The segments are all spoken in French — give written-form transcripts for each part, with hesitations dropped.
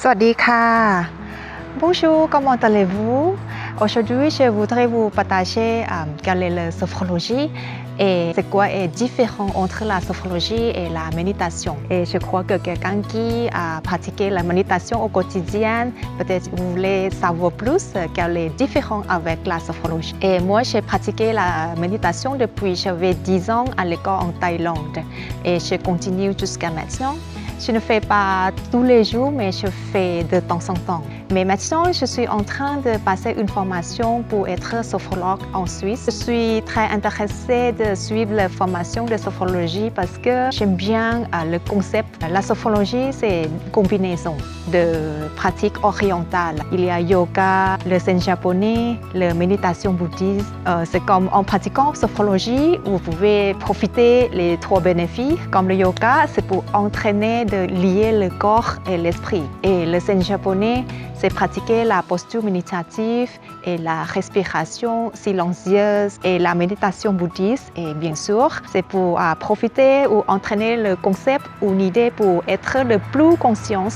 Swadika. Bonjour, comment allez-vous? Aujourd'hui, je voudrais vous partager quelle est la sophrologie et c'est quoi est différent entre la sophrologie et la méditation. Et je crois que quelqu'un qui a pratiqué la méditation au quotidien, peut-être vous voulez savoir plus quelle est différent avec la sophrologie. Et moi, j'ai pratiqué la méditation depuis j'avais 10 ans à l'école en Thaïlande et je continue jusqu'à maintenant. Je ne fais pas tous les jours, mais je fais de temps en temps. Mais maintenant, je suis en train de passer une formation pour être sophrologue en Suisse. Je suis très intéressée de suivre la formation de sophrologie parce que j'aime bien le concept. La sophrologie, c'est une combinaison de pratiques orientales. Il y a yoga, le zen japonais, la méditation bouddhiste. C'est comme en pratiquant sophrologie, vous pouvez profiter les 3 bénéfices. Comme le yoga, c'est pour entraîner de lier le corps et l'esprit. Et le zen japonais, c'est pratiquer la posture méditative et la respiration silencieuse et la méditation bouddhiste. Et bien sûr, c'est pour profiter ou entraîner le concept ou l'idée pour être le plus conscient,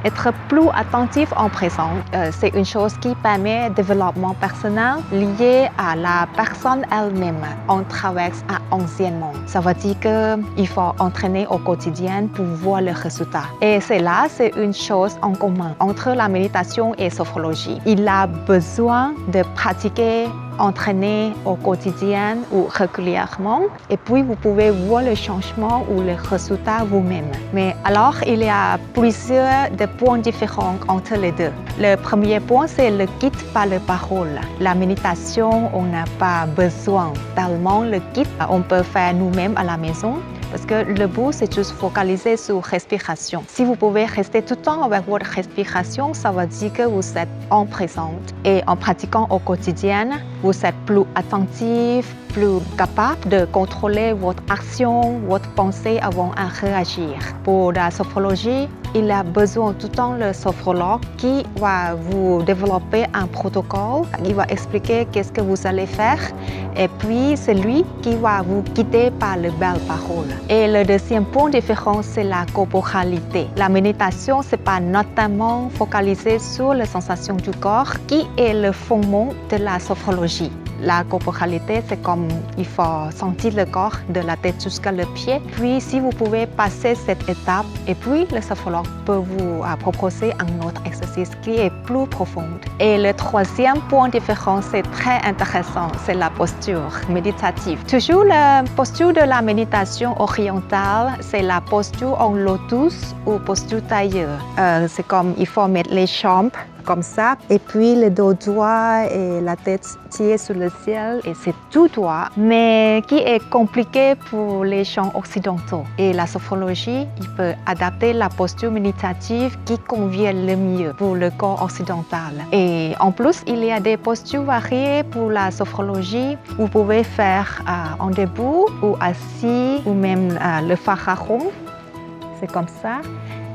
être plus attentif en présent. C'est une chose qui permet le développement personnel lié à la personne elle-même. On traverse un ancien monde. Ça veut dire qu'il faut entraîner au quotidien pour voir le résultat. Et c'est une chose en commun entre la méditation et sophrologie. Il a besoin de pratiquer, entraîner au quotidien ou régulièrement et puis vous pouvez voir le changement ou le résultat vous-même. Mais alors, il y a plusieurs points différents entre les deux. Le premier point, c'est le guide par la parole. La méditation, on n'a pas besoin tellement le guide. On peut faire nous-mêmes à la maison. Parce que le but, c'est juste focaliser sur la respiration. Si vous pouvez rester tout le temps avec votre respiration, ça veut dire que vous êtes en présence. Et en pratiquant au quotidien, vous êtes plus attentif, plus capable de contrôler votre action, votre pensée avant de réagir. Pour la sophrologie, il a besoin tout le temps le sophrologue qui va vous développer un protocole, qui va expliquer qu'est-ce que vous allez faire et puis c'est lui qui va vous guider par les belles paroles. Et le deuxième point différent, c'est la corporalité. La méditation, c'est pas notamment focalisé sur les sensations du corps qui est le fondement de la sophrologie. La corporalité, c'est comme il faut sentir le corps de la tête jusqu'à le pied. Puis, si vous pouvez passer cette étape, et puis le sophrologue peut vous proposer un autre exercice qui est plus profond. Et le troisième point différent, c'est très intéressant, c'est la posture méditative. Toujours la posture de la méditation orientale, c'est la posture en lotus ou posture tailleur. C'est comme il faut mettre les jambes comme ça, et puis le dos droit et la tête tirée sur le ciel, et c'est tout droit, mais qui est compliqué pour les gens occidentaux. Et la sophrologie, il peut adapter la posture méditative qui convient le mieux pour le corps occidental. Et en plus, il y a des postures variées pour la sophrologie. Vous pouvez faire en debout ou assis, ou même le pharaon. C'est comme ça.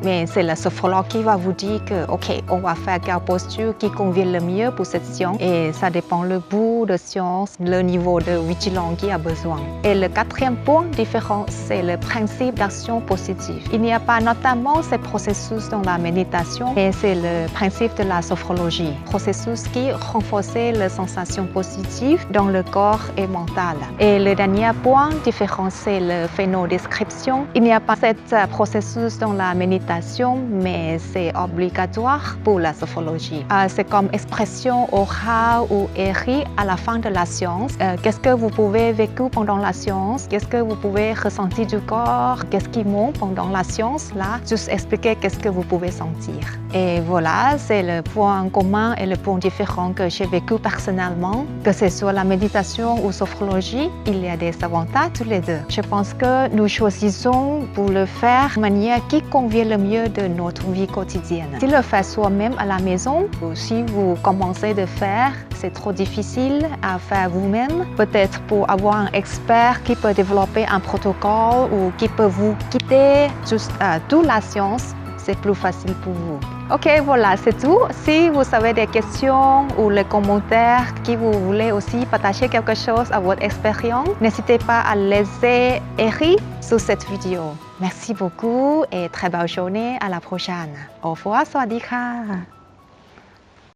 Mais c'est le sophrologue qui va vous dire que, OK, on va faire quelle posture qui convient le mieux pour cette science. Et ça dépend le bout de science, le niveau de vigilance qu'il a besoin. Et le quatrième point différent, c'est le principe d'action positive. Il n'y a pas notamment ce processus dans la méditation, mais c'est le principe de la sophrologie. Processus qui renforce les sensations positives dans le corps et mental. Et le dernier point différent, c'est le phénodescription. Il n'y a pas ce processus dans la méditation, mais c'est obligatoire pour la sophrologie. C'est comme expression orale ou écrite à la fin de la séance. Qu'est-ce que vous pouvez vécu pendant la séance? Qu'est-ce que vous pouvez ressentir du corps? Qu'est-ce qui monte pendant la séance? Là, juste expliquer qu'est-ce que vous pouvez sentir. Et voilà, c'est le point commun et le point différent que j'ai vécu personnellement. Que ce soit la méditation ou sophrologie, il y a des avantages tous les deux. Je pense que nous choisissons pour le faire de manière qui convient le mieux de notre vie quotidienne. Si le faire soi-même à la maison, ou si vous commencez de faire, c'est trop difficile à faire vous-même. Peut-être pour avoir un expert qui peut développer un protocole ou qui peut vous guider juste toute la science, c'est plus facile pour vous. Ok, voilà, c'est tout. Si vous avez des questions ou les commentaires que vous voulez aussi partager quelque chose à votre expérience, n'hésitez pas à laisser écrire sous cette vidéo. Merci beaucoup et très belle journée. À la prochaine. Au revoir. สวัสดีค่ะ